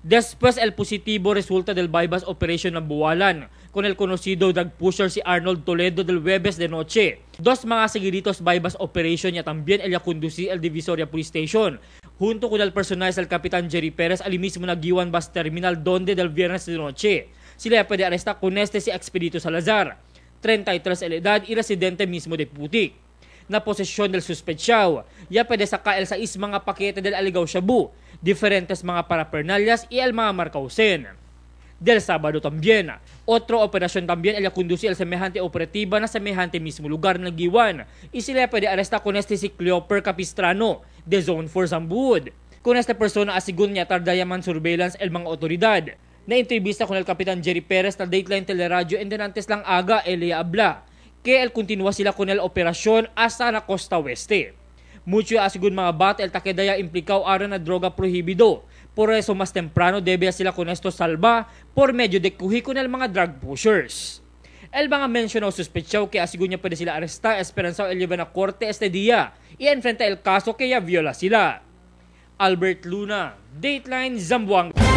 Después el positivo resulta del bypass operation ng Buwalan con el conocido drug pusher si Arnold Toledo del Huebes de noche. Dos mga seguiditos bypass operation ya también ella conducí el Divisoria Police Station junto con el personal del Capitán Jerry Perez al mismo Nagiwan Bus Terminal donde del viernes de noche. Sila pwede aresta con si Expedito Salazar, 33 el edad y residente mismo de Putik. Na posesyon del suspetsyaw, ya pwede saka el sa mga pakete del aligaw shabu, diferentes mga parapernalyas y el mga marcausen. Del Sabado también, otro operasyon también ella conduce el semejante operativa na semejante mismo lugar ng Giwan y sila pwede aresta con si Cleoper Capistrano de Zone 4 Zambud. Con esta persona asigun niya tardayaman surveillance el mga otoridad. Na entrevista con el Kapitan Jerry Perez na Dateline Teleradyo and then antes lang aga Elia Abla que el continua sila con el operasyon hasta na Costa Oeste. Mucho asigun mga bata el takedaya implicao aron na droga prohibido. Por eso mas temprano debe sila con esto salva por medio de kuhi con el mga drug pushers. El mga mencionado suspetsyaw que asigun niya pwede sila aresta esperanzao el lleva na korte este dia y enfrenta el caso que ya viola sila. Albert Luna, Dateline Zamboanga.